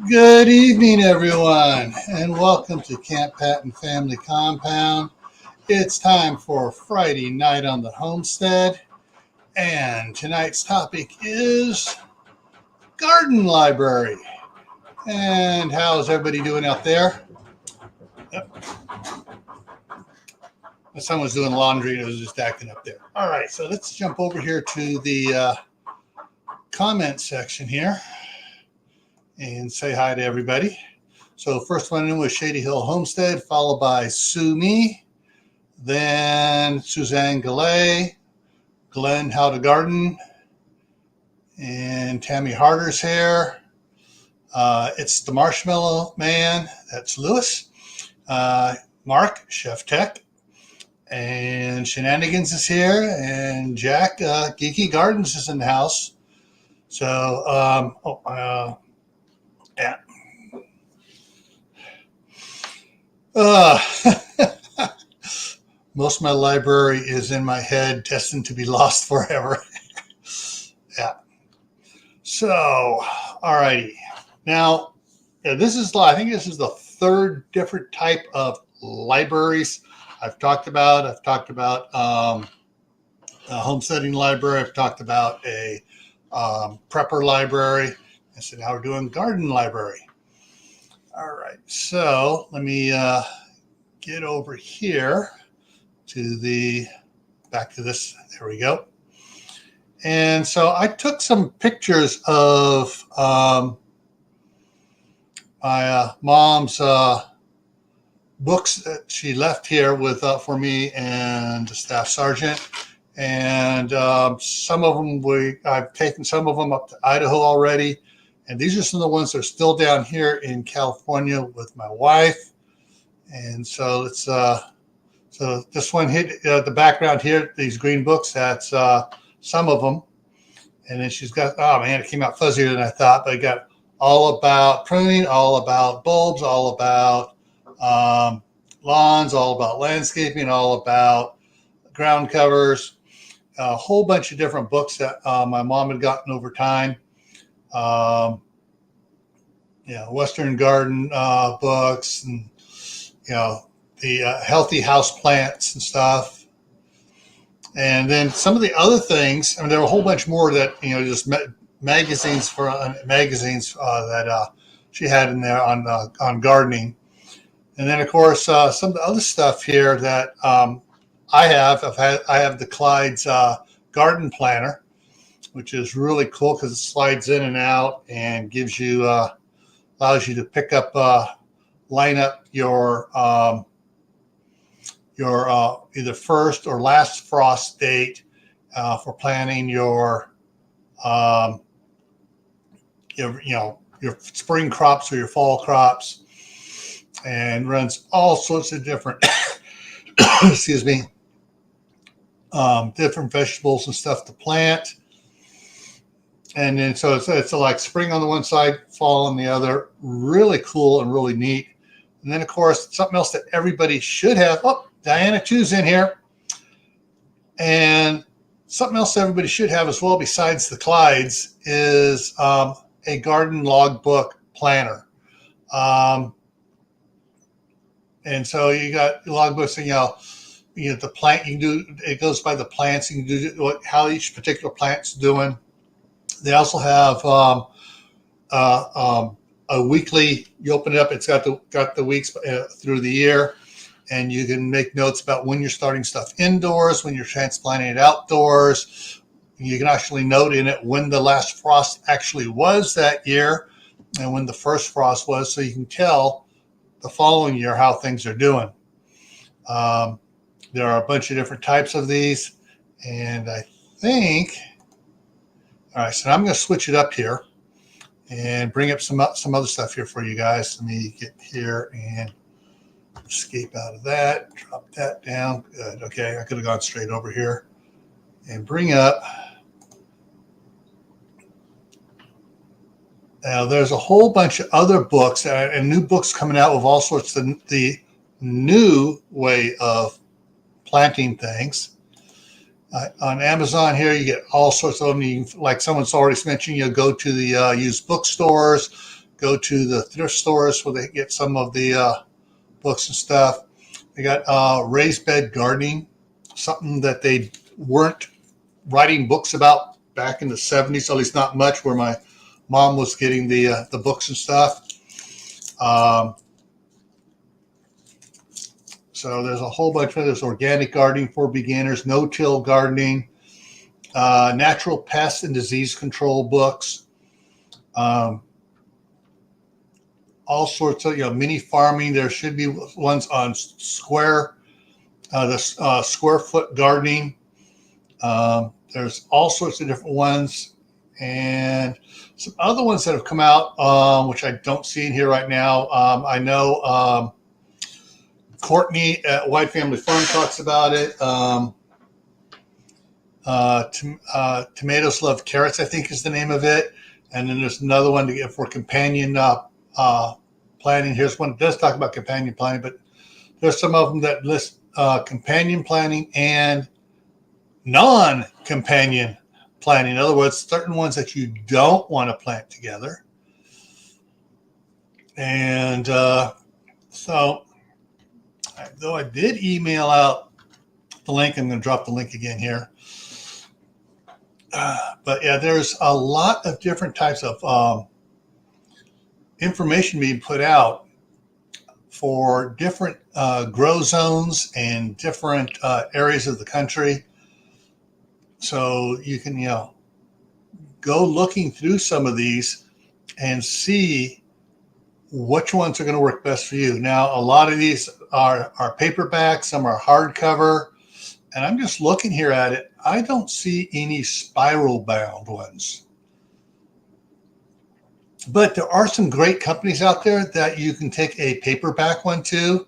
Good evening, everyone, and welcome to Camppatton Family Compound. It's time for Friday night on the Homestead, and tonight's topic is garden library. And how's everybody doing out there? Yep. Someone's doing laundry and it was just acting up there. All right, so let's jump over here to the comment section here and say hi to everybody. So first one in was Shady Hill Homestead, followed by Sue Me, then Suzanne Galley, Glenn How to Garden, and Tammy Harder's here. It's the Marshmallow Man, that's Lewis. Mark, Chef Tech, and Shenanigans is here, and Jack, Geeky Gardens is in the house. So, yeah. Most of my library is in my head, destined to be lost forever. Yeah. So, alrighty. Now, I think this is the third different type of libraries I've talked about. I've talked about a homesteading library. I've talked about a prepper library. And so now we're doing garden library. All right, so let me get over here to back to this. There we go. And so I took some pictures of my mom's books that she left here with for me and the staff sergeant. And some of them I've taken some of them up to Idaho already. And these are some of the ones that are still down here in California with my wife. And so let's so this one hit the background here, these green books, that's some of them. And then she's got, oh man, it came out fuzzier than I thought, but I got all about pruning, all about bulbs, all about lawns, all about landscaping, all about ground covers, a whole bunch of different books that my mom had gotten over time. Western garden books, and the healthy house plants and stuff. And then some of the other things, I mean, there were a whole bunch more that, just magazines that she had in there on gardening. And then, of course, some of the other stuff here that I have the Clyde's garden planner, which is really cool because it slides in and out and gives you allows you to pick up line up your either first or last frost date for planting your spring crops or your fall crops, and runs all sorts of different excuse me different vegetables and stuff to plant. And then so it's like spring on the one side, fall on the other. Really cool and really neat. And then, of course, something else that everybody should have. Oh, Diana 2's in here. And something else everybody should have as well, besides the Clydes, is a garden logbook planner. And so you got logbooks, and the plant, you can do, it goes by the plants. You can do how each particular plant's doing. They also have a weekly. You open it up; it's got the weeks through the year, and you can make notes about when you're starting stuff indoors, when you're transplanting it outdoors. You can actually note in it when the last frost actually was that year, and when the first frost was, so you can tell the following year how things are doing. There are a bunch of different types of these, and I think. All right, so I'm going to switch it up here and bring up some other stuff here for you guys. Let me get here and escape out of that. Drop that down. Good. Okay, I could have gone straight over here and bring up. Now, there's a whole bunch of other books and new books coming out with all sorts of the new way of planting things. On Amazon here, you get all sorts of them. Like someone's already mentioned, you go to the used bookstores. go to the thrift stores where they get some of the books and stuff. They got raised bed gardening, something that they weren't writing books about back in the 70s, at least not much, where my mom was getting the books and stuff. So there's a whole bunch of this: organic gardening for beginners, no-till gardening, natural pest and disease control books, all sorts of, mini farming. There should be ones on square foot gardening. There's all sorts of different ones, and some other ones that have come out, which I don't see in here right now. I know Courtney at White Family Farm talks about it. Tomatoes Love Carrots, I think, is the name of it. And then there's another one to get for companion planting. Here's one that does talk about companion planting, but there's some of them that list companion planting and non-companion planting. In other words, certain ones that you don't want to plant together. And so, though I did email out the link, I'm going to drop the link again here. But yeah, there's a lot of different types of information being put out for different grow zones and different areas of the country. So you can, go looking through some of these and see which ones are going to work best for you. Now, a lot of these are paperback, some are hardcover, and I'm just looking here at it. I don't see any spiral bound ones. But there are some great companies out there that you can take a paperback one to,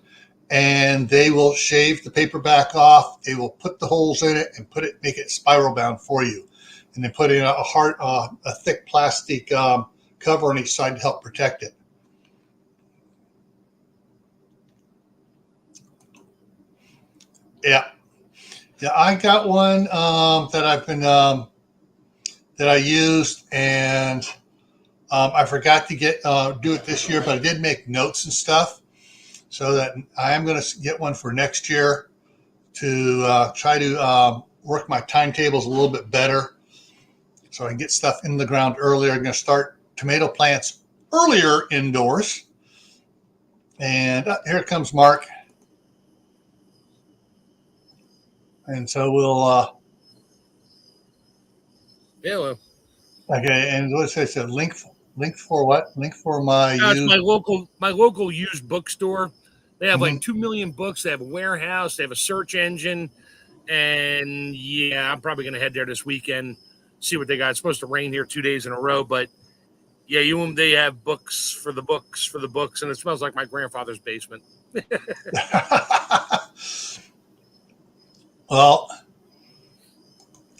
and they will shave the paperback off. They will put the holes in it and make it spiral bound for you. And then put in a thick plastic cover on each side to help protect it. Yeah. Yeah, I got one that I've been that I used, and I forgot to do it this year, but I did make notes and stuff, so that I am going to get one for next year to try to work my timetables a little bit better, so I can get stuff in the ground earlier. I'm going to start tomato plants earlier indoors, and here comes Mark. And so we'll. Yeah. Well. Okay, and what's I said? Link for what? Link for my. It's my local used bookstore. They have like 2 million books. They have a warehouse. They have a search engine, and yeah, I'm probably going to head there this weekend, see what they got. It's supposed to rain here 2 days in a row, but yeah, they have books for the books, and it smells like my grandfather's basement. Well,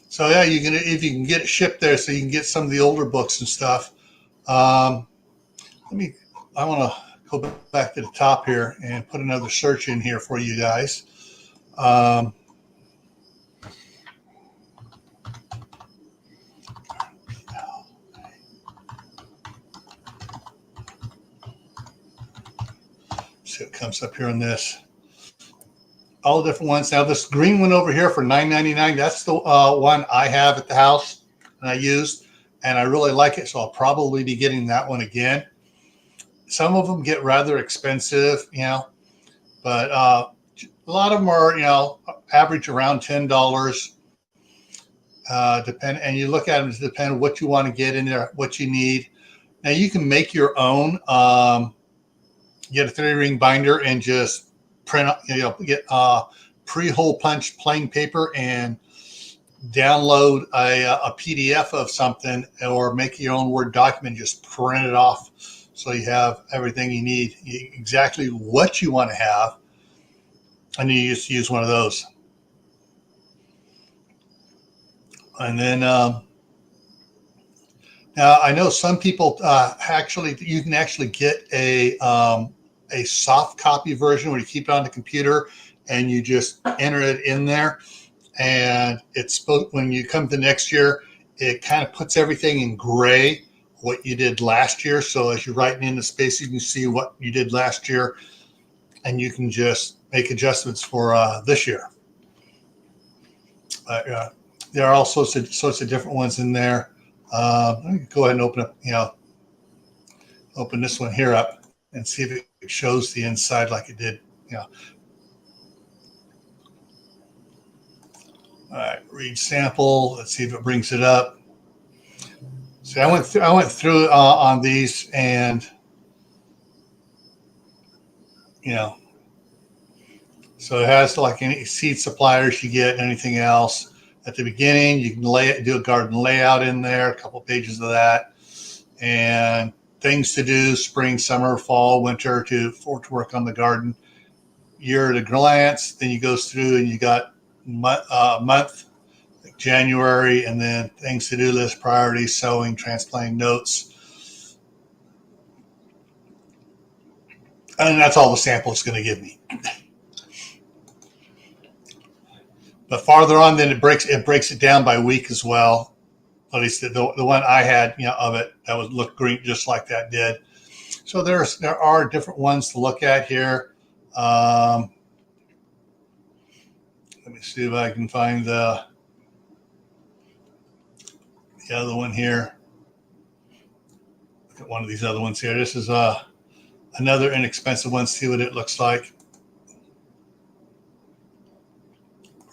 so yeah, if you can get it shipped there, so you can get some of the older books and stuff. I want to go back to the top here and put another search in here for you guys. See what comes up here on this. All the different ones. Now this green one over here for $9.99. That's the one I have at the house and I used, and I really like it. So I'll probably be getting that one again. Some of them get rather expensive, but a lot of them are, average around $10. And you look at them to depend what you want to get in there, what you need. Now you can make your own. Get a 3-ring binder and just print, get pre-hole punch plain paper and download a PDF of something, or make your own Word document, just print it off so you have everything you need, exactly what you want to have, and you just use one of those. And then now I know some people you can actually get a soft copy version where you keep it on the computer and you just enter it in there, and it's when you come to next year, it kind of puts everything in gray what you did last year. So as you're writing in the space, you can see what you did last year, and you can just make adjustments for this year. There are all sorts of different ones in there. Let me go ahead and open this one here up and see if it shows the inside like it did. All right, read sample. Let's see if it brings it up. See, I went through on these, and so it has like any seed suppliers you get, anything else. At the beginning, you can do a garden layout in there, a couple pages of that, and things to do: spring, summer, fall, winter to work on the garden. Year at a glance. Then you go through and you got month, like January, and then things to do list, priorities, sowing, transplanting notes, and that's all the sample it's going to give me. But farther on, then it breaks it down by week as well. At least the one I had, of it, that looked green just like that did. So there are different ones to look at here. Let me see if I can find the other one here. Look at one of these other ones here. This is another inexpensive one. See what it looks like.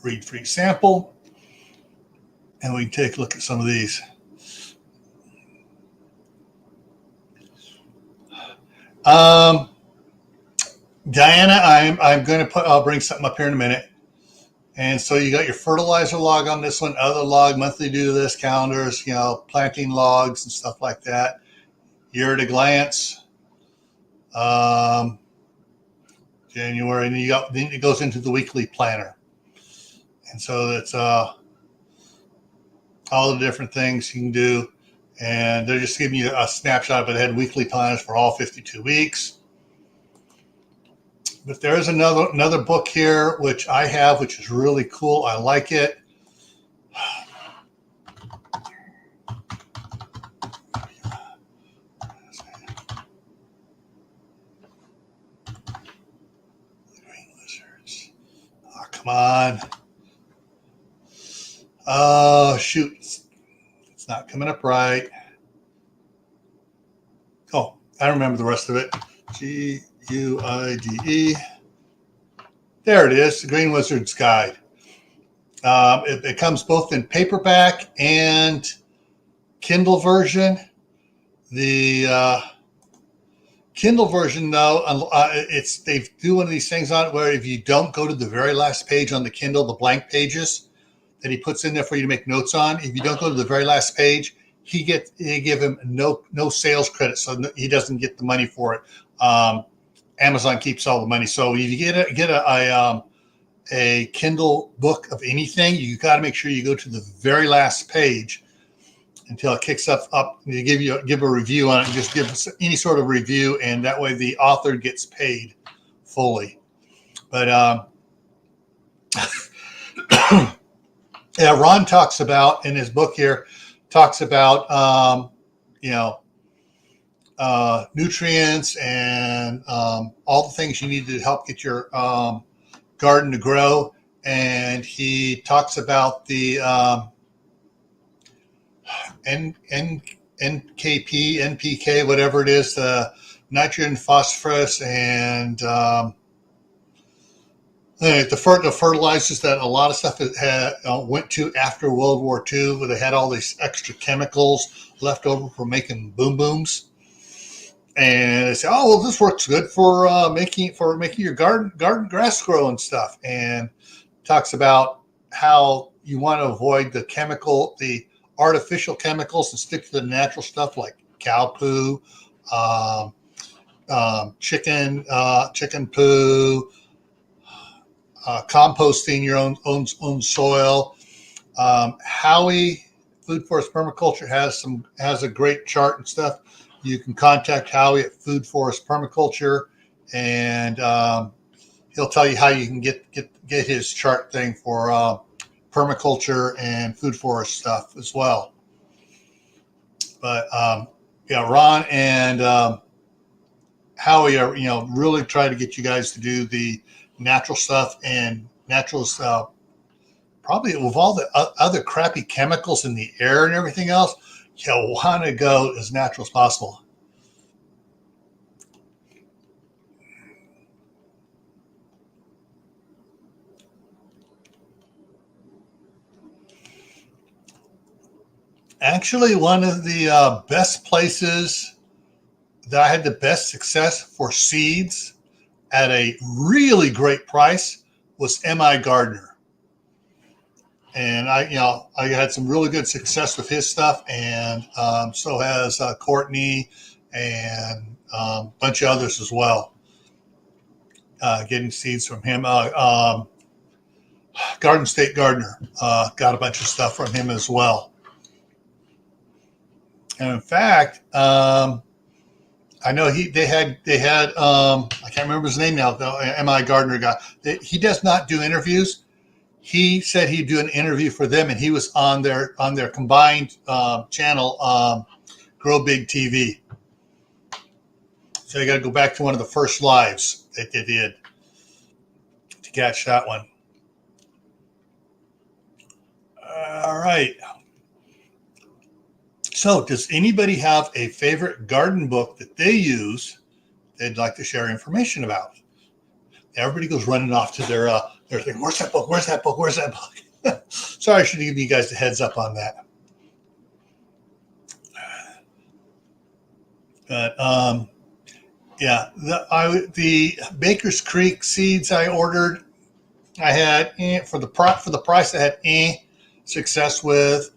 Read free sample, and we can take a look at some of these. Diana, I'm going to I'll bring something up here in a minute. And so you got your fertilizer log on this one, other log, monthly do list, calendars, planting logs and stuff like that. Year at a glance, January, and then it goes into the weekly planner. And so it's all the different things you can do. And they're just giving you a snapshot of it. It had weekly planners for all 52 weeks. But there is another book here, which I have, which is really cool. I like it. Green lizards. Oh, come on. Oh, shoot. It's not coming up right. Oh, I remember the rest of it. GUIDE. There it is, the Green Wizard's Guide. It comes both in paperback and Kindle version. The Kindle version, though, they do one of these things on it where if you don't go to the very last page on the Kindle, the blank pages that he puts in there for you to make notes on, if you don't go to the very last page, he give him no sales credit, so he doesn't get the money for it. Amazon keeps all the money. So if you get a Kindle book of anything, you got to make sure you go to the very last page until it kicks up. You give a review on it. Just give any sort of review, and that way the author gets paid fully. But yeah, Ron talks about in his book here nutrients and all the things you need to help get your garden to grow. And he talks about the NKP, NPK, whatever it is, the nitrogen, phosphorus, and the fertilizers that a lot of stuff went to after World War II, where they had all these extra chemicals left over for making boom booms. And they say, oh, well, this works good for making your garden grass grow and stuff. And talks about how you want to avoid the artificial chemicals and stick to the natural stuff like cow poo, chicken poo, composting your own soil. Howie Food Forest Permaculture has a great chart and stuff. You can contact Howie at Food Forest Permaculture, and he'll tell you how you can get his chart thing for permaculture and food forest stuff as well. But yeah, Ron and Howie are, really try to get you guys to do the natural stuff and natural stuff. Probably with all the other crappy chemicals in the air and everything else, you want to go as natural as possible. Actually, one of the best places that I had the best success for seeds at a really great price was M.I. Gardner. And I had some really good success with his stuff, and so has Courtney and a bunch of others as well. Getting seeds from him. Garden State Gardener got a bunch of stuff from him as well. And in fact, I know they had I can't remember his name now. The M.I. Gardner guy. He does not do interviews. He said he'd do an interview for them, and he was on their combined channel, Grow Big TV. So you got to go back to one of the first lives that they did to catch that one. All right. So does anybody have a favorite garden book that they use they'd like to share information about? Everybody goes running off to their thing. Where's that book? Where's that book? Where's that book? Sorry, I should give you guys a heads up on that. But yeah, the Baker's Creek seeds I ordered, I had for the price I had success with.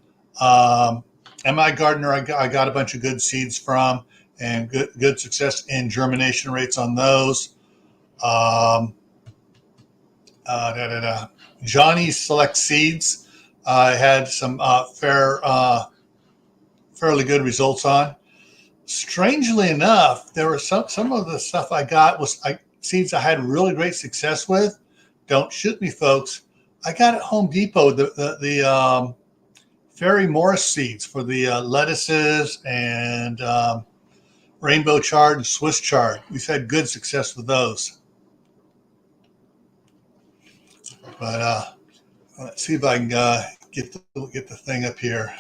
M.I. Gardner, I got a bunch of good seeds from, and good success in germination rates on those. Johnny's Select Seeds, I had some fairly good results on. Strangely enough, there were some of the stuff I got was seeds I had really great success with. Don't shoot me, folks. I got at Home Depot the Ferry Morris seeds for the lettuces and rainbow chard and Swiss chard. We've had good success with those. But let's see if I can get the thing up here.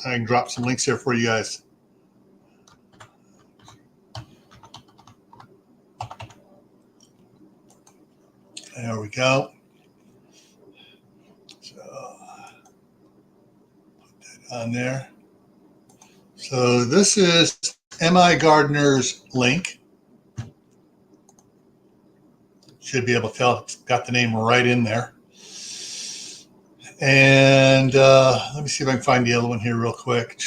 I can drop some links here for you guys. There we go. So put that on there. So this is M.I. Gardner's link. Should be able to tell it's got the name right in there. And let me see if I can find the other one here real quick.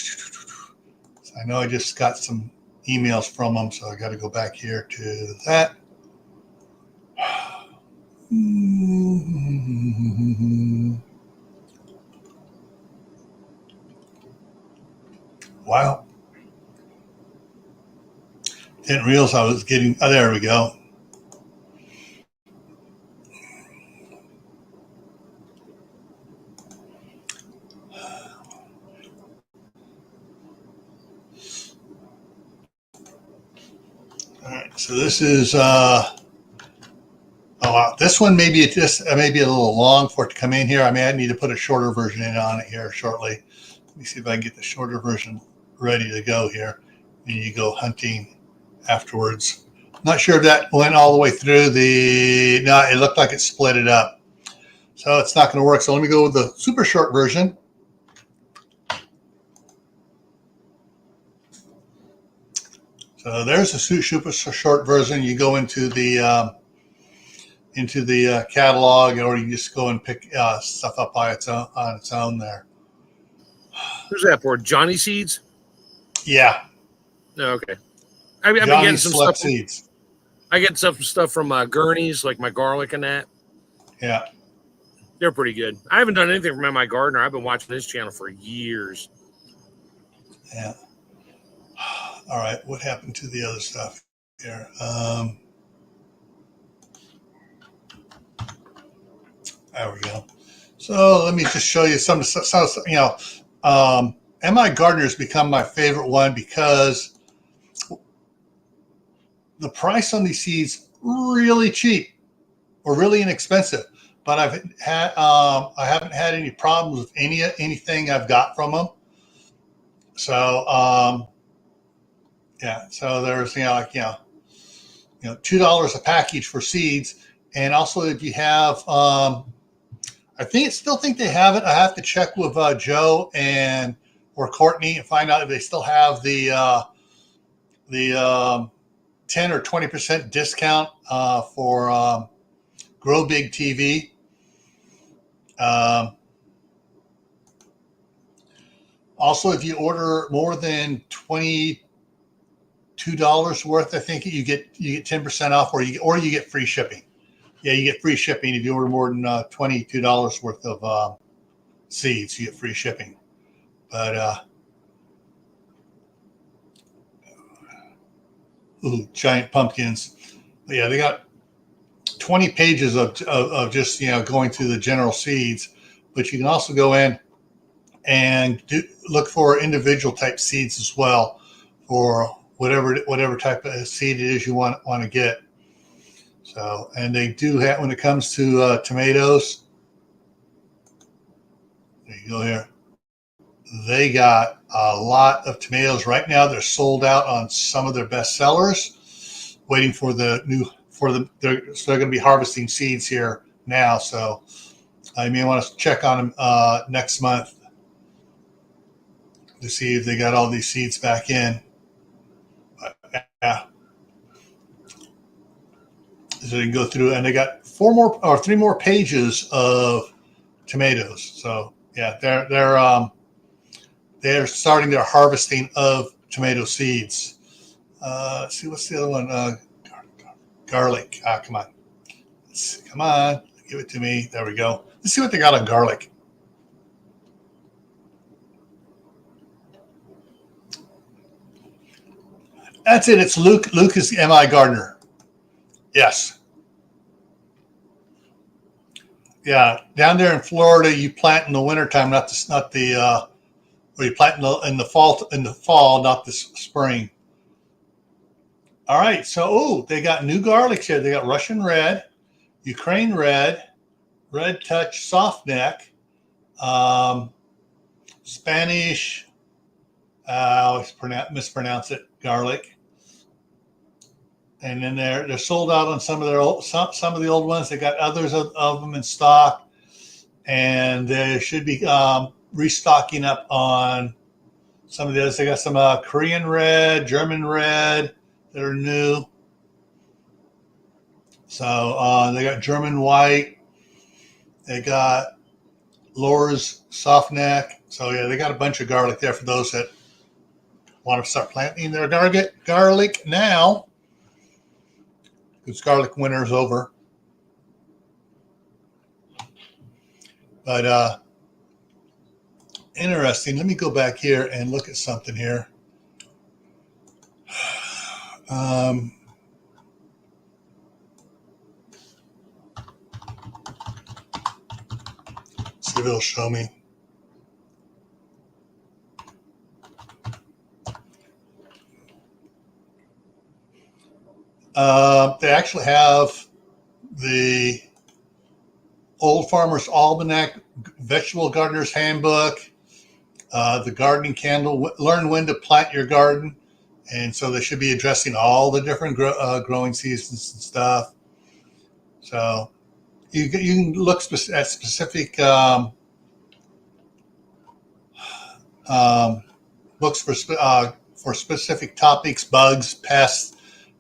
I know I just got some emails from them, so I got to go back here to that. Wow. Didn't realize I was getting, oh, there we go. All right, so this is, this one may be a little long for it to come in here. I need to put a shorter version in on it here shortly. Let me see if I can get the shorter version ready to go here. And you go hunting afterwards. Not sure if that went all the way through no, it looked like it split it up. So it's not going to work. So let me go with the super short version. So there's the super short version. You go into the catalog, or you just go and pick stuff up by on its own there. Who's that for? Johnny Seeds? Yeah. Oh, okay. I've been getting some stuff. Seeds. I get some stuff from Gurney's, like my garlic and that. Yeah. They're pretty good. I haven't done anything from my gardener. I've been watching his channel for years. Yeah. All right. What happened to the other stuff here? There we go. So let me just show you some M.I. Gardner has become my favorite one because the price on these seeds really cheap or really inexpensive. But I haven't had any problems with anything I've got from them. So yeah, so there's $2 a package for seeds, and also if you have still think they have it. I have to check with Joe or Courtney and find out if they still have the 10 or 20% discount for Grow Big TV. Also, if you order more than $22 worth, I think you get 10% off, or you get free shipping. Yeah, you get free shipping if you order more than $22 worth of seeds. You get free shipping. But giant pumpkins. But yeah, they got 20 pages of just going through the general seeds. But you can also go in and look for individual type seeds as well, for whatever type of seed it is you want to get. So, and they do have, when it comes to tomatoes, there you go here. They got a lot of tomatoes right now. They're sold out on some of their best sellers, waiting for they're going to be harvesting seeds here now. So you may want to check on them next month to see if they got all these seeds back in. But, yeah. So you can go through, and they got 3 more pages of tomatoes. So yeah, they're starting their harvesting of tomato seeds. Let's see, what's the other one? Garlic. Come on, give it to me. There we go. Let's see what they got on garlic. That's it. It's Luke. Luke is MI Gardener. Yes. Yeah, down there in Florida, you plant in the wintertime, or you plant in the fall, not the spring. All right, so they got new garlics here. They got Russian red, Ukraine red, red touch soft neck, Spanish. I always mispronounce it. Garlic. And then they're sold out on some of the old ones. They got others of them in stock, and they should be restocking up on some of the others. They got some Korean red, German red that are new. So they got German white. They got Laura's soft neck. So yeah, they got a bunch of garlic there for those that want to start planting their garlic now. Because garlic winter is over. But interesting. Let me go back here and look at something here. See if it'll show me. They actually have the Old Farmer's Almanac, Vegetable Gardener's Handbook, the Gardening Candle, Learn When to Plant Your Garden. And so they should be addressing all the different growing seasons and stuff. So you can look at specific books for specific topics, bugs, pests,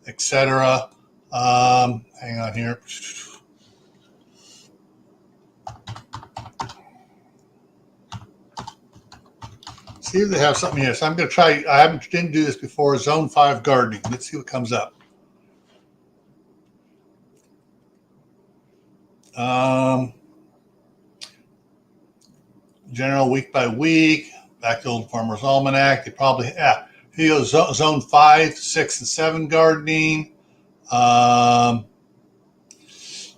etc. Hang on here. See if they have something here. So I'm going to try. Didn't do this before. Zone 5 gardening. Let's see what comes up. General week by week. Back to Old Farmer's Almanac. They probably here goes Zone 5, 6, and 7 gardening.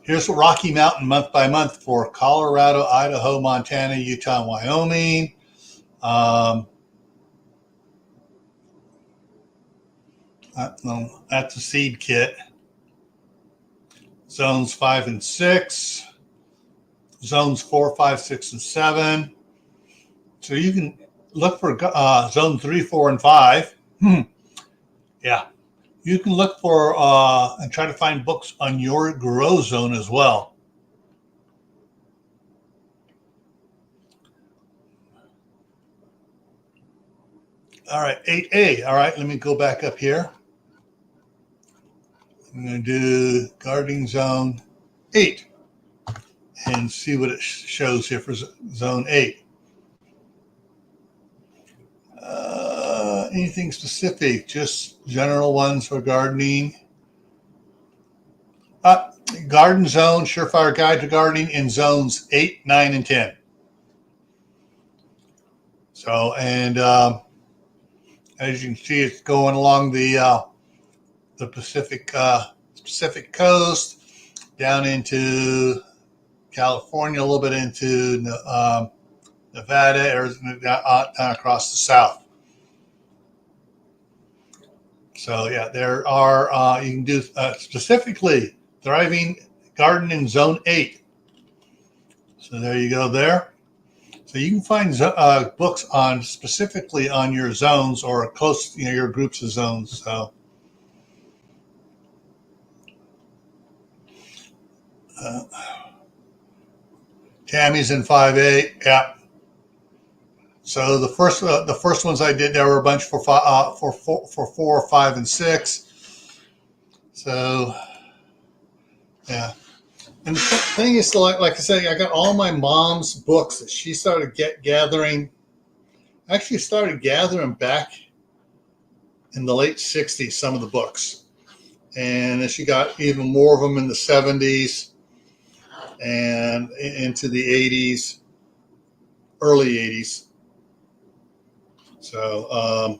Here's Rocky Mountain month by month for Colorado, Idaho, Montana, Utah, and Wyoming. No, that's a seed kit. Zones 5 and 6. Zones 4, 5, 6, and 7. So you can look for zone 3, 4, and 5. Yeah. You can look for and try to find books on your grow zone as well. All right, 8A. All right, let me go back up here. I'm going to do gardening zone 8 and see what it shows here for zone 8. Anything specific, just general ones for gardening. Garden zone, surefire guide to gardening in zones 8, 9, and 10. So, and as you can see, it's going along the Pacific coast, down into California, a little bit into Nevada, Arizona, down across the south. So yeah, there are you can do specifically thriving garden in zone 8. So there you go there. So you can find books on specifically on your zones or close, your groups of zones. So Tammy's in 5A. Yeah. So the first ones I did, there were a bunch for 4, 5, and 6. So yeah. And the thing is, like I say, I got all my mom's books that she started gathering. Actually, started gathering back in the late 60s, some of the books. And then she got even more of them in the 70s and into the 80s, early 80s. So,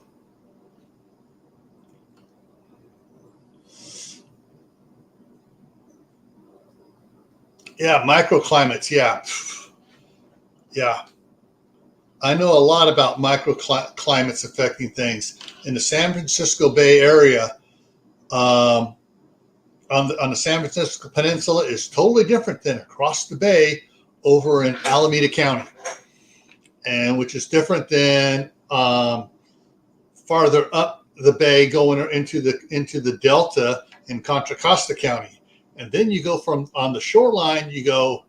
yeah, microclimates. Yeah. Yeah. I know a lot about microclimates affecting things. In the San Francisco Bay Area, on the San Francisco Peninsula is totally different than across the bay over in Alameda County, and which is different than farther up the bay going into the Delta in Contra Costa County. And then you go from on the shoreline, you go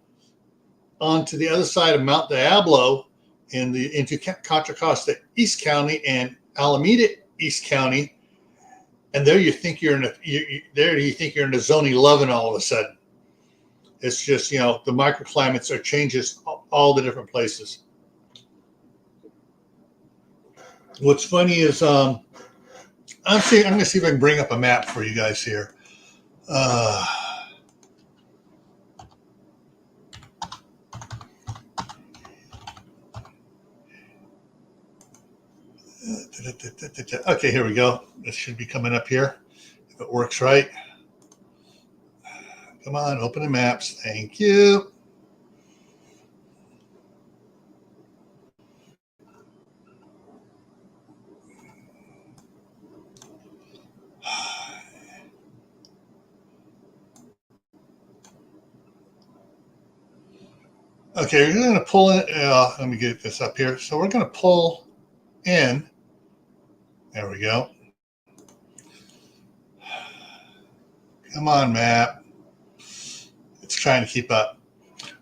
onto the other side of Mount Diablo into Contra Costa East County and Alameda East County. And there you think you're in a zone 11 all of a sudden. It's just, the microclimates are changes all the different places. What's funny is I'm going to see if I can bring up a map for you guys here. Okay, here we go. This should be coming up here if it works right. Come on, open the maps. Thank you. Okay, we're going to pull in. Let me get this up here. So we're going to pull in. There we go. Come on, map. It's trying to keep up.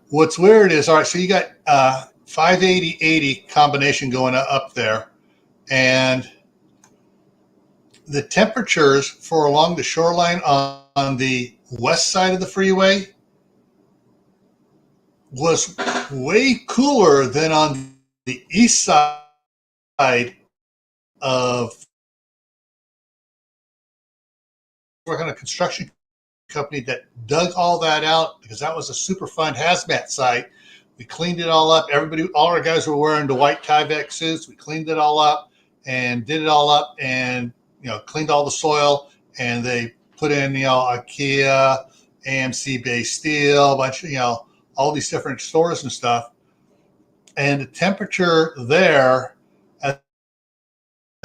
What's weird is, all right, so you got 580-80 combination going up there. And the temperatures for along the shoreline on the west side of the freeway was way cooler than on the east side of working on a construction company that dug all that out because that was a super fun hazmat site. We cleaned it all up. All our guys were wearing the white Tyvek suits. We cleaned it all up and did it all up and, cleaned all the soil, and they put in, IKEA, AMC based steel, a bunch of, all these different stores and stuff. And the temperature there at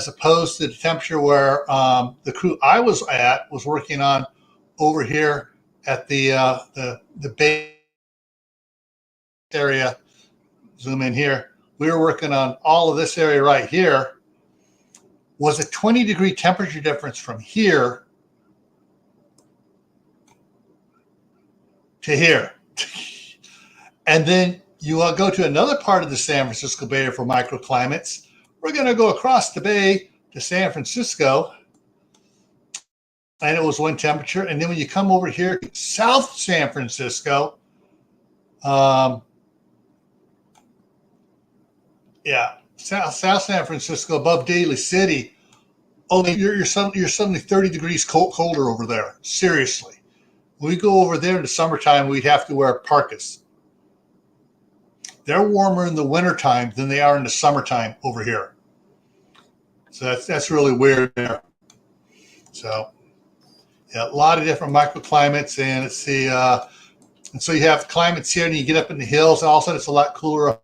opposed to the temperature where the crew I was at was working on over here at the base area. Zoom in here. We were working on all of this area right here. Was a 20-degree temperature difference from here to here. And then you go to another part of the San Francisco Bay Area for microclimates. We're going to go across the bay to San Francisco, and it was one temperature. And then when you come over here to South San Francisco, South San Francisco above Daly City, you're suddenly 30 degrees colder over there. Seriously. When we go over there in the summertime, we'd have to wear parkas. They're warmer in the wintertime than they are in the summertime over here. So that's really weird there. So yeah, a lot of different microclimates, and let's see. And so you have climates here, and you get up in the hills. And all of a sudden, it's a lot cooler up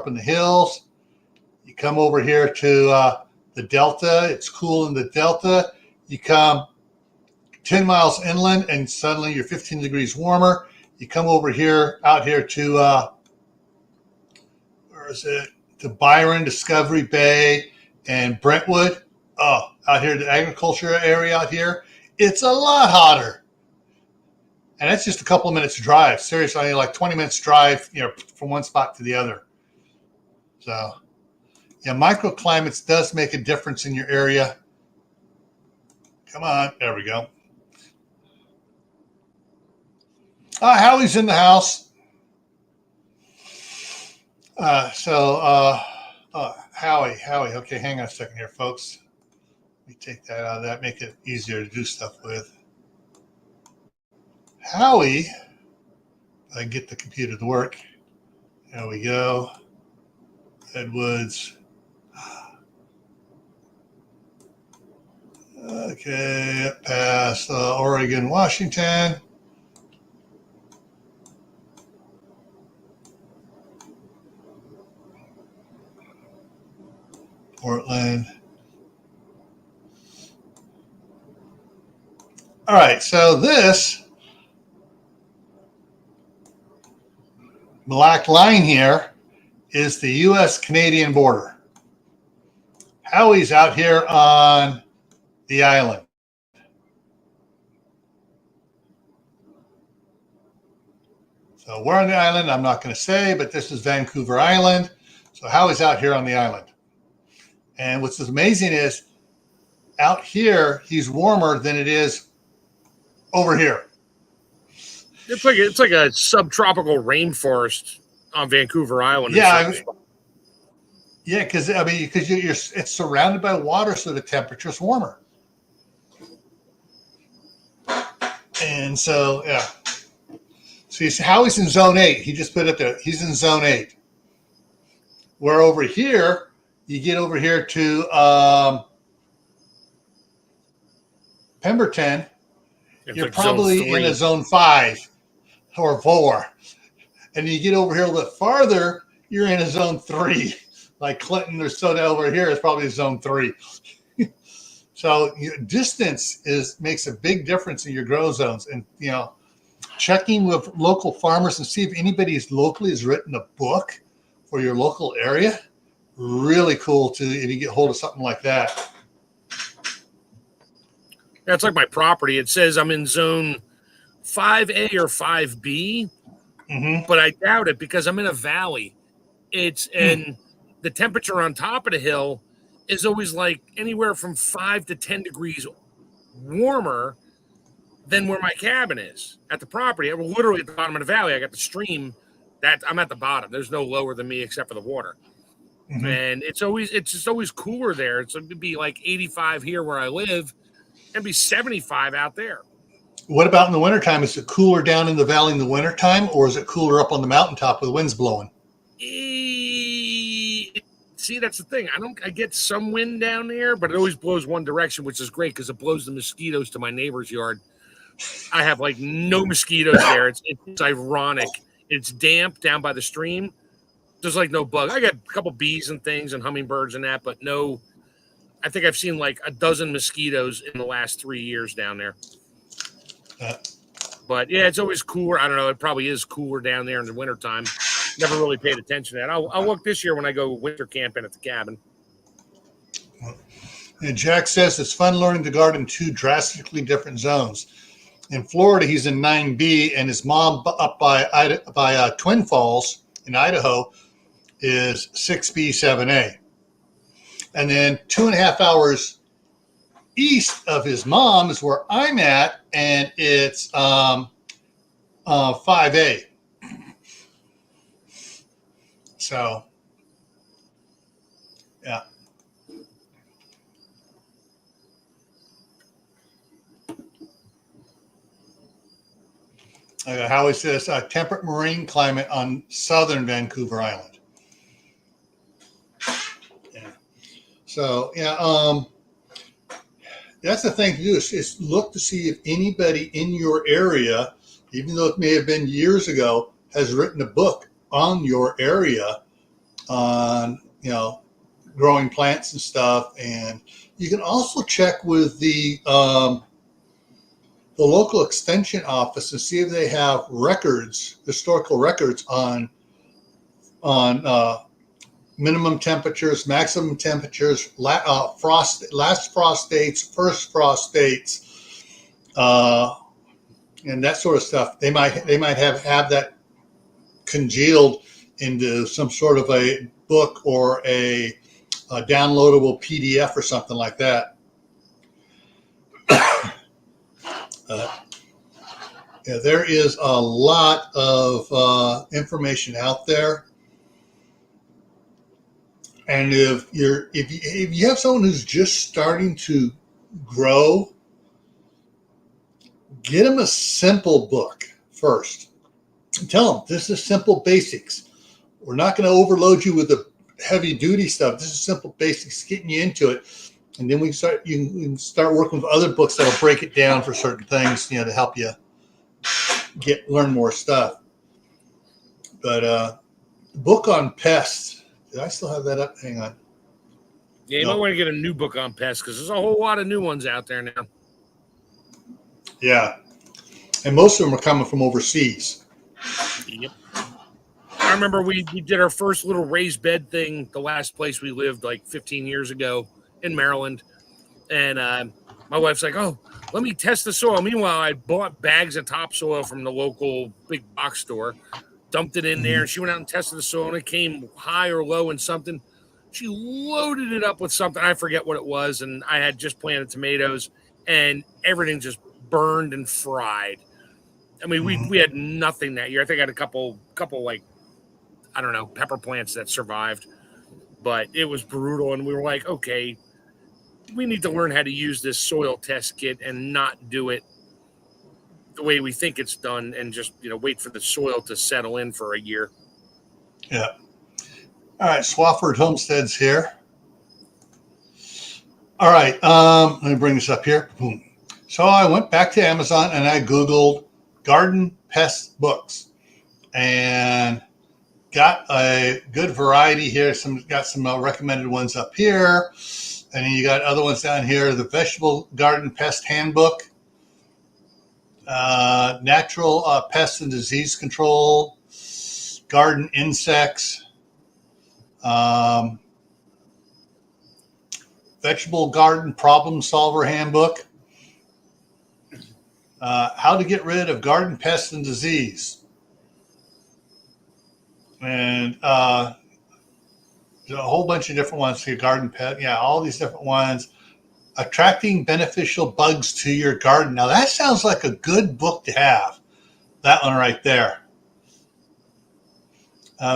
in the hills. You come over here to the Delta. It's cool in the Delta. You come 10 miles inland, and suddenly you're 15 degrees warmer. You come over here, out here to where is it? To Byron, Discovery Bay, and Brentwood. Oh, out here, the agriculture area out here, it's a lot hotter. And that's just a couple of minutes drive. Seriously, like 20 minutes drive, from one spot to the other. So, yeah, microclimates does make a difference in your area. Come on, there we go. Howie's in the house. Howie. Okay, hang on a second here, folks. Let me take that out of that, make it easier to do stuff with. Howie, if I can get the computer to work. There we go. Edwards. Okay, past Oregon, Washington. Portland. All right, so this black line here is the U.S.-Canadian border. Howie's out here on the island. So we're on the island. I'm not going to say, but this is Vancouver Island. So Howie's out here on the island. And what's amazing is out here, he's warmer than it is over here. It's like a subtropical rainforest on Vancouver Island. Yeah, because it's surrounded by water, so the temperature's warmer. And so, yeah. So you see how he's in zone 8. He just put it there. He's in zone 8. Where over here, you get over here to Pemberton, you're like probably in a zone 5 or 4. And you get over here a little bit farther, you're in a zone 3. Like Clinton or Soda over here is probably zone 3. So distance makes a big difference in your grow zones. And, checking with local farmers and see if anybody locally has written a book for your local area. Really cool if you get hold of something like that. That's like my property. It says I'm in zone 5A or 5B, but I doubt it because I'm in a valley. And the temperature on top of the hill is always like anywhere from 5 to 10 degrees warmer than where my cabin is at the property. I'm literally at the bottom of the valley. I got the stream that I'm at the bottom. There's no lower than me except for the water. And it's just always cooler there. It'd be like 85 here where I live and be 75 out there. What about in the wintertime? Is it cooler down in the valley in the wintertime, or is it cooler up on the mountaintop with the winds blowing? See, that's the thing. I get some wind down there, but it always blows one direction, which is great because it blows the mosquitoes to my neighbor's yard. I have like no mosquitoes there. It's ironic. It's damp down by the stream. There's like no bug. I got a couple bees and things and hummingbirds and that, but no I think I've seen like a dozen mosquitoes in the last 3 years down there. But yeah, it's always cooler. I don't know. It probably is cooler down there in the wintertime. Never really paid attention to that. I'll look this year when I go winter camping at the cabin. And Jack says it's fun learning to garden in 2 drastically different zones. In Florida, he's in 9B, and his mom up by Twin Falls in Idaho is 6B, 7A. And then 2.5 hours east of his mom is where I'm at, and it's 5A. So, yeah. Howie says temperate marine climate on southern Vancouver Island. Yeah. So, yeah, that's the thing to do is look to see if anybody in your area, even though it may have been years ago, has written a book on your area on, growing plants and stuff. And you can also check with the local extension office and see if they have historical records on minimum temperatures, maximum temperatures, last frost dates, first frost dates, and that sort of stuff. They might have that congealed into some sort of a book or a downloadable PDF or something like that. Yeah, there is a lot of information out there, and if you have someone who's just starting to grow, get them a simple book first. And tell them this is simple basics. We're not going to overload you with the heavy duty stuff. This is simple basics, getting you into it, and then you can start working with other books that'll break it down for certain things, to help you learn more stuff. But the book on pests, did I still have that up? Hang on. Yeah, you might want to get a new book on pests because there's a whole lot of new ones out there now. Yeah, and most of them are coming from overseas. Yep. I remember we did our first little raised bed thing the last place we lived like 15 years ago in Maryland. And my wife's like, oh, let me test the soil. Meanwhile, I bought bags of topsoil from the local big box store, dumped it in there, and she went out and tested the soil, and it came high or low in something. She loaded it up with something. I forget what it was, and I had just planted tomatoes, and everything just burned and fried. I mean, we had nothing that year. I think I had a couple like, I don't know, pepper plants that survived, but it was brutal. And we were like, okay, we need to learn how to use this soil test kit and not do it the way we think it's done and just, wait for the soil to settle in for a year. Yeah. All right. Swafford Homestead's here. All right. Let me bring this up here. Boom. So I went back to Amazon and I Googled garden pest books and got a good variety here. Got some recommended ones up here. And then you got other ones down here. The Vegetable Garden Pest Handbook, Natural Pest and Disease Control, Garden Insects, Vegetable Garden Problem Solver Handbook, How to Get Rid of Garden Pests and Disease. And there's a whole bunch of different ones here. Garden pet, all these different ones. Attracting beneficial bugs to your garden. Now that sounds like a good book to have. That one right there.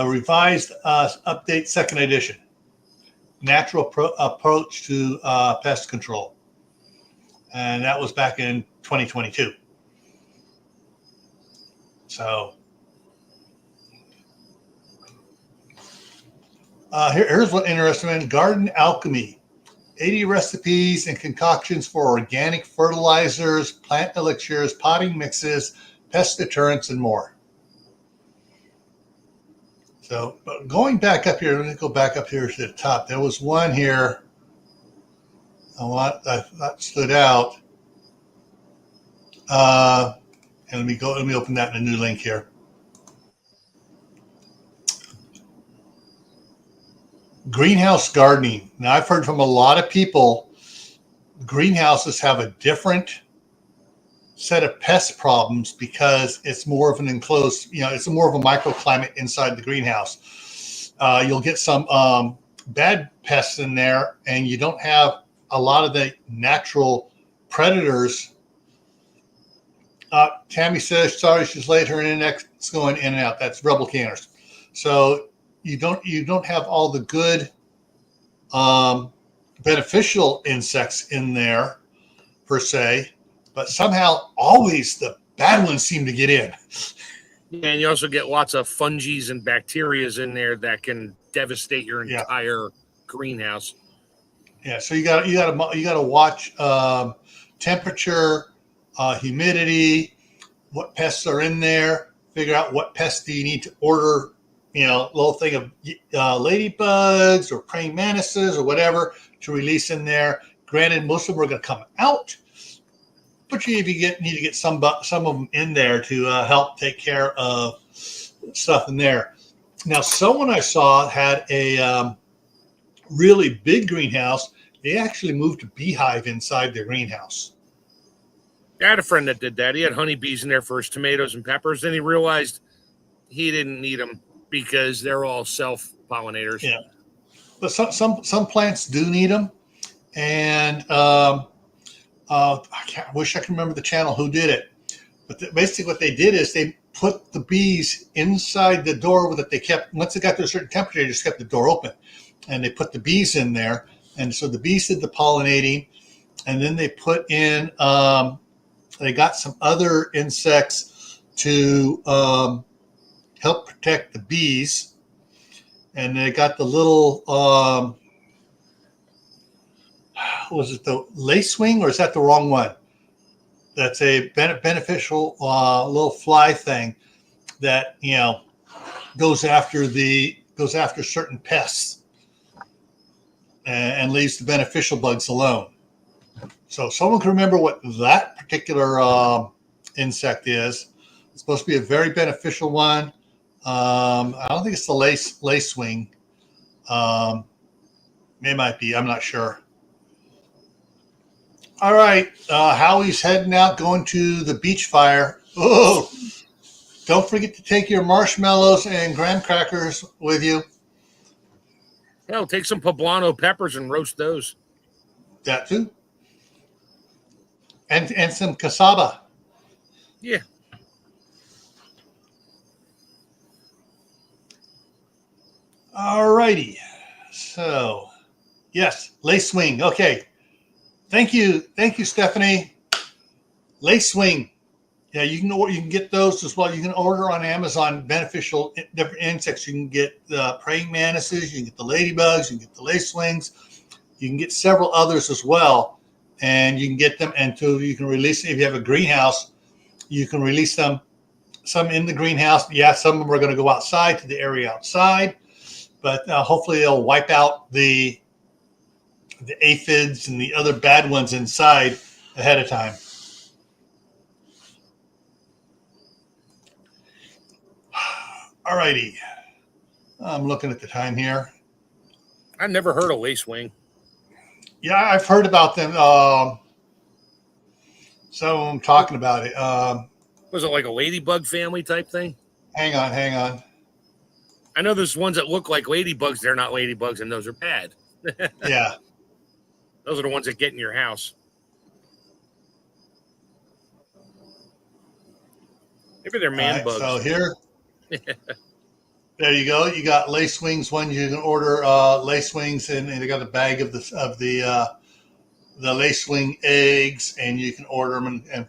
Revised update, second edition. Natural approach to pest control, and that was back in 2022. So. Here's what interesting: Garden Alchemy, 80 recipes and concoctions for organic fertilizers, plant elixirs, potting mixes, pest deterrents, and more. So going back up here, let me go back up here to the top. There was one here. that stood out. And let me open that in a new link here. Greenhouse gardening. Now, I've heard from a lot of people, greenhouses have a different set of pest problems because it's more of an enclosed, it's more of a microclimate inside the greenhouse. You'll get some bad pests in there, and you don't have a lot of the natural predators. Tammy says, sorry, she's late. Her internet's going in and out. That's rebel canners. So you don't have all the good beneficial insects in there per se, but somehow always the bad ones seem to get in. And you also get lots of fungi and bacteria in there that can devastate your entire greenhouse. Yeah, so you got to watch temperature, humidity, what pests are in there. Figure out what pests do you need to order. A little thing of ladybugs or praying mantises or whatever to release in there. Granted, most of them are going to come out, but you need to get some of them in there to help take care of stuff in there. Now, someone I saw had a really big greenhouse. They actually moved a beehive inside their greenhouse. I had a friend that did that. He had honeybees in there for his tomatoes and peppers. Then he realized he didn't need them because they're all self-pollinators. Yeah, but some plants do need them, and wish I could remember the channel who did it. But basically, what they did is they put the bees inside the door that they kept. Once it got to a certain temperature, they just kept the door open, and they put the bees in there. And so the bees did the pollinating, and then they put in. They got some other insects to help protect the bees, and they got the little was it the lacewing, or is that the wrong one? That's a beneficial little fly thing that goes after certain pests and leaves the beneficial bugs alone. So if someone can remember what that particular insect is. It's supposed to be a very beneficial one. I don't think it's the lacewing. It might be. I'm not sure. All right. Howie's heading out, going to the beach fire. Oh, don't forget to take your marshmallows and graham crackers with you. Hell, take some poblano peppers and roast those. That too. And some cassava. Yeah. All righty. So, yes, lacewing. Okay. Thank you, Stephanie. Lacewing. Yeah, you can get those as well. You can order on Amazon beneficial different insects. You can get the praying mantises. You can get the ladybugs. You can get the lacewings. You can get several others as well, and you can get them. And you can release. If you have a greenhouse, you can release them. Some in the greenhouse. Yeah, some of them are going to go outside to the area outside, but hopefully they'll wipe out the aphids and the other bad ones inside ahead of time. All righty. I'm looking at the time here. I've never heard of lacewing. Yeah, I've heard about them. Some of them talking about it. Was it like a ladybug family type thing? Hang on. I know there's ones that look like ladybugs. They're not ladybugs, and those are bad. Yeah. Those are the ones that get in your house. Maybe they're man bugs. So here, there you go. You got lacewings. One you can order lacewings, and they got a bag of the lacewing eggs, and you can order them and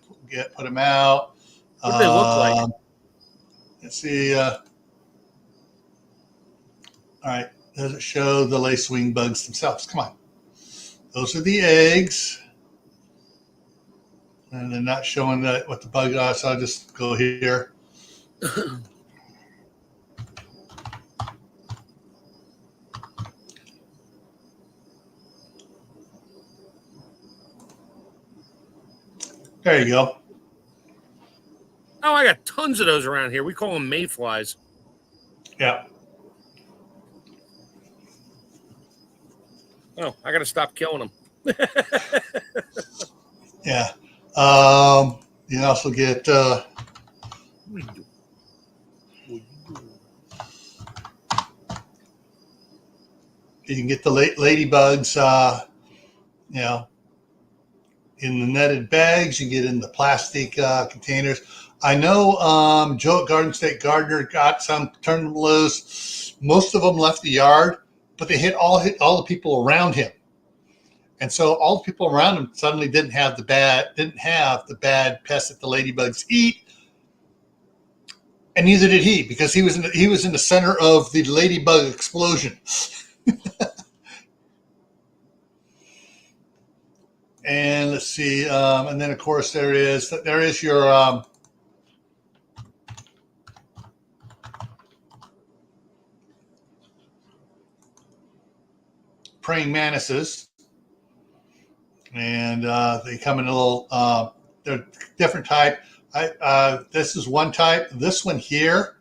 put them out. What do they look like? Let's see. All right. Does it show the lacewing bugs themselves? Come on. Those are the eggs. And they're not showing what the bug are, so I'll just go here. There you go. Oh, I got tons of those around here. We call them mayflies. Yeah. Oh, I got to stop killing them. Yeah. You also get you can get the ladybugs, you know, in the netted bags. You get in the plastic containers. I know Joe at Garden State Gardener got some, turned them loose. Most of them left the yard, but they hit all the people around him. And so all the people around him suddenly didn't have the bad pests that the ladybugs eat. And neither did he, because he was in the center of the ladybug explosion. And let's see, and then of course there is your praying mantises, and they come in a little. They're different type. This is one type. This one here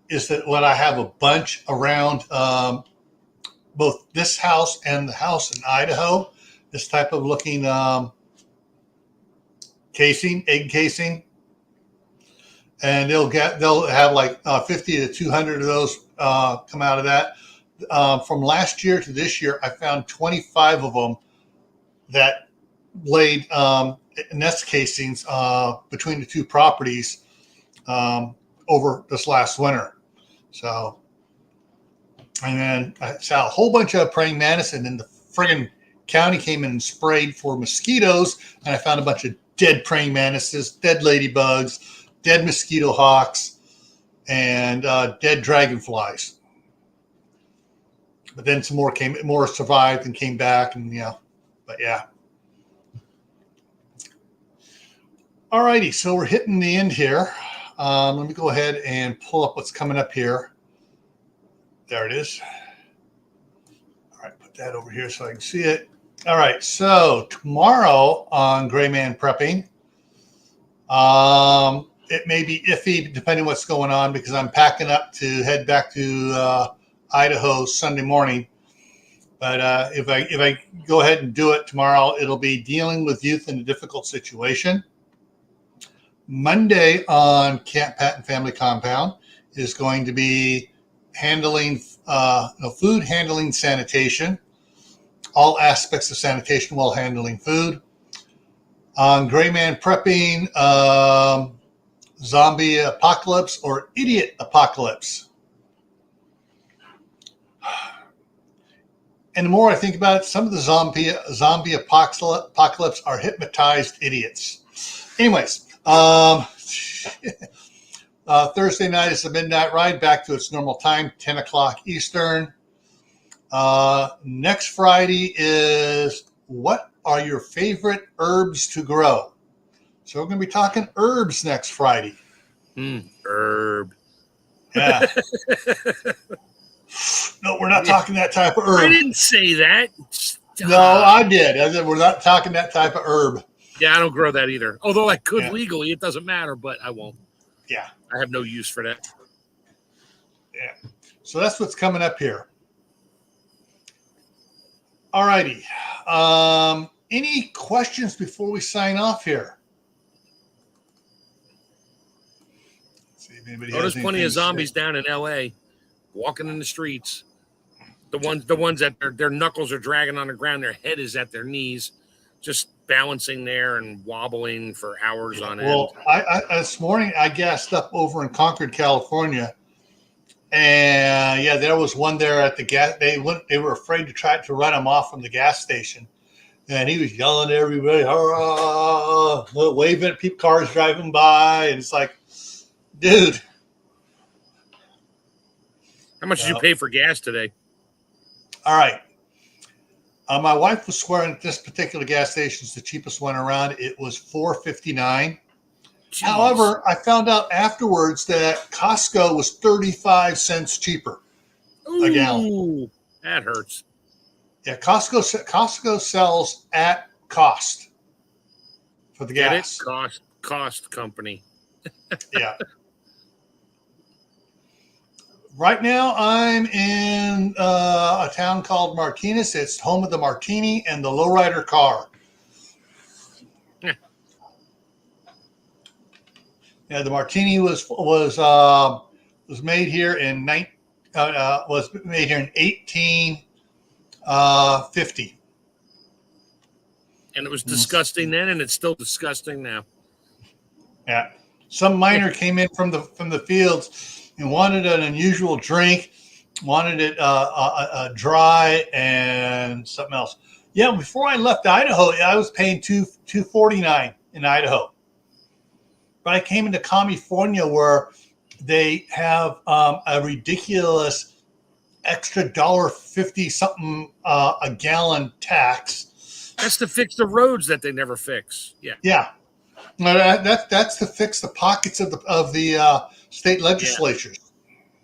is that what I have a bunch around both this house and the house in Idaho. This type of looking casing, egg casing, and they'll have like 50 to 200 of those come out of that. From last year to this year, I found 25 of them that laid nest casings between the two properties over this last winter. So, and then I saw a whole bunch of praying mantis, and then the friggin' county came in and sprayed for mosquitoes, and I found a bunch of dead praying mantises, dead ladybugs, dead mosquito hawks, and dead dragonflies. But then some more survived and came back, and but yeah. All righty, so we're hitting the end here. Let me go ahead and pull up what's coming up here. There it is. All right, put that over here so I can see it. All right, so tomorrow on Gray Man Prepping, it may be iffy depending what's going on, because I'm packing up to head back to Idaho Sunday morning. But if I go ahead and do it tomorrow, it'll be dealing with youth in a difficult situation. Monday on Camppatton Family Compound is going to be handling food handling, sanitation, all aspects of sanitation while handling food. On Gray Man Prepping, zombie apocalypse or idiot apocalypse. And the more I think about it, some of the zombie apocalypse are hypnotized idiots. Anyways, Thursday night is the midnight ride back to its normal time, 10 o'clock Eastern. Next Friday is what are your favorite herbs to grow? So we're going to be talking herbs next Friday. Herb. Yeah. No, we're not talking that type of herb. I didn't say that. Stop. No, I did. I said we're not talking that type of herb. Yeah, I don't grow that either. Although I could legally, it doesn't matter, but I won't. Yeah. I have no use for that. Yeah. So that's what's coming up here. All righty. Any questions before we sign off here? Let's see if anybody has there's plenty anything of zombies down in L.A. walking in the streets. The ones that their knuckles are dragging on the ground, their head is at their knees, just balancing there and wobbling for hours on end. Well, I this morning I gassed up over in Concord, California, and yeah, there was one there at the gas. They were afraid to try to run him off from the gas station, and he was yelling at everybody, hurrah, waving at people, cars driving by, and it's like, dude. How much did you pay for gas today? All right. My wife was swearing that this particular gas station is the cheapest one around. It was $4.59. Jeez. However, I found out afterwards that Costco was 35 cents cheaper a gallon. That hurts. Yeah, Costco sells at cost for the Get gas. it? Cost company. Yeah. Right now, I'm in a town called Martinez. It's home of the Martini and the Lowrider car. Yeah. Yeah, the Martini was made here in 1850. And it was disgusting then, and it's still disgusting now. Yeah. Some miner came in from the fields and wanted an unusual drink, wanted it dry and something else. Yeah, before I left Idaho, I was paying $2.49 in Idaho. But I came into California where they have a ridiculous extra $1.50 something a gallon tax. That's to fix the roads that they never fix. Yeah. Yeah. That's to fix the pockets of the state legislatures.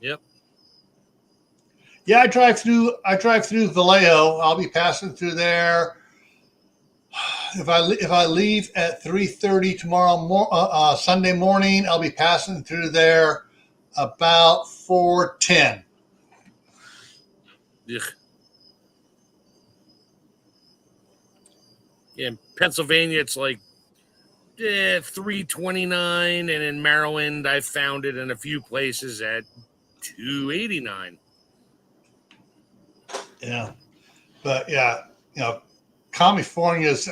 Yep. Yeah, I drive through Vallejo. I'll be passing through there. If I leave at 3:30 tomorrow Sunday morning, I'll be passing through there about 4:10. Ugh. Yeah, in Pennsylvania, it's like 3.29, and in Maryland, I found it in a few places at 2.89. Yeah, but yeah, California's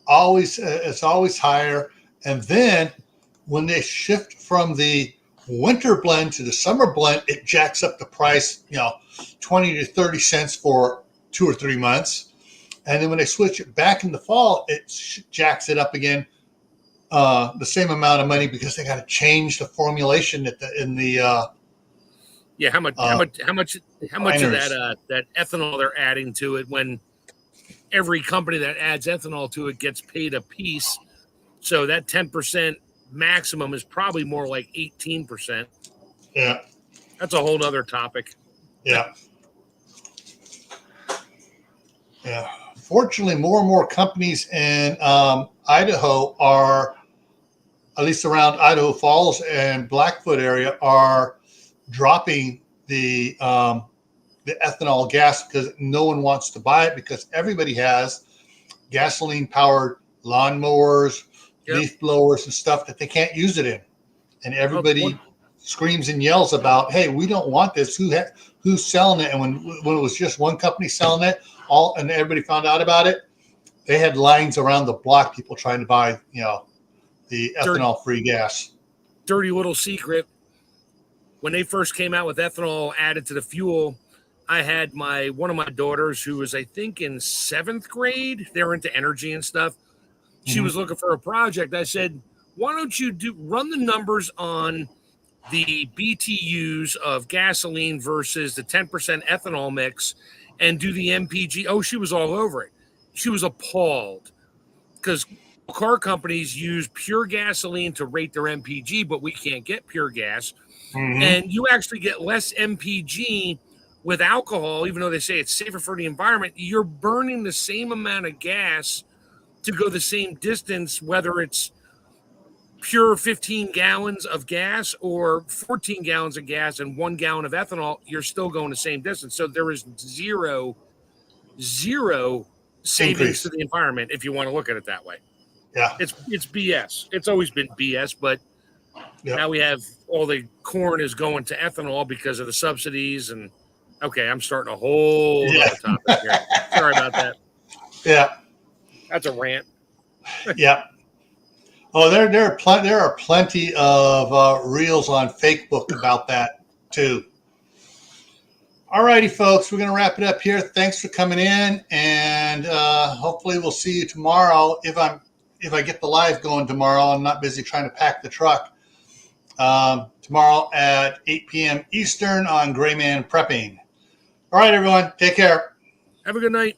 always it's always higher, and then when they shift from the winter blend to the summer blend, it jacks up the price 20 to 30 cents for 2 or 3 months. And then when they switch it back in the fall, it jacks it up again, the same amount of money because they got to change the formulation Yeah, how much of that ethanol they're adding to it when every company that adds ethanol to it gets paid a piece. So that 10% maximum is probably more like 18%. Yeah. That's a whole nother topic. Yeah. Yeah. Fortunately, more and more companies in Idaho are, at least around Idaho Falls and Blackfoot area, are dropping the ethanol gas because no one wants to buy it because everybody has gasoline-powered lawnmowers, leaf blowers, and stuff that they can't use it in, and everybody screams and yells about, "Hey, we don't want this. Who's selling it?" And when it was just one company selling it, and everybody found out about it, they had lines around the block, people trying to buy, the ethanol-free gas. Dirty little secret. When they first came out with ethanol added to the fuel, I had one of my daughters who was, I think, in 7th grade. They're into energy and stuff. She was looking for a project. I said, why don't you run the numbers on the BTUs of gasoline versus the 10% ethanol mix and do the MPG. Oh, she was all over it. She was appalled because car companies use pure gasoline to rate their MPG, but we can't get pure gas. And you actually get less MPG with alcohol, even though they say it's safer for the environment. You're burning the same amount of gas to go the same distance, whether it's pure 15 gallons of gas or 14 gallons of gas and 1 gallon of ethanol, you're still going the same distance. So there is zero savings to the environment if you want to look at it that way. Yeah. It's BS. It's always been BS, but now we have all the corn is going to ethanol because of the subsidies. And okay, I'm starting a whole other topic here. Sorry about that. Yeah. That's a rant. Yeah. Oh, there are plenty of reels on Facebook about that too. All righty, folks, we're going to wrap it up here. Thanks for coming in, and hopefully we'll see you tomorrow. If I get the live going tomorrow, I'm not busy trying to pack the truck. Tomorrow at 8 p.m. Eastern on Gray Man Prepping. All right, everyone, take care. Have a good night.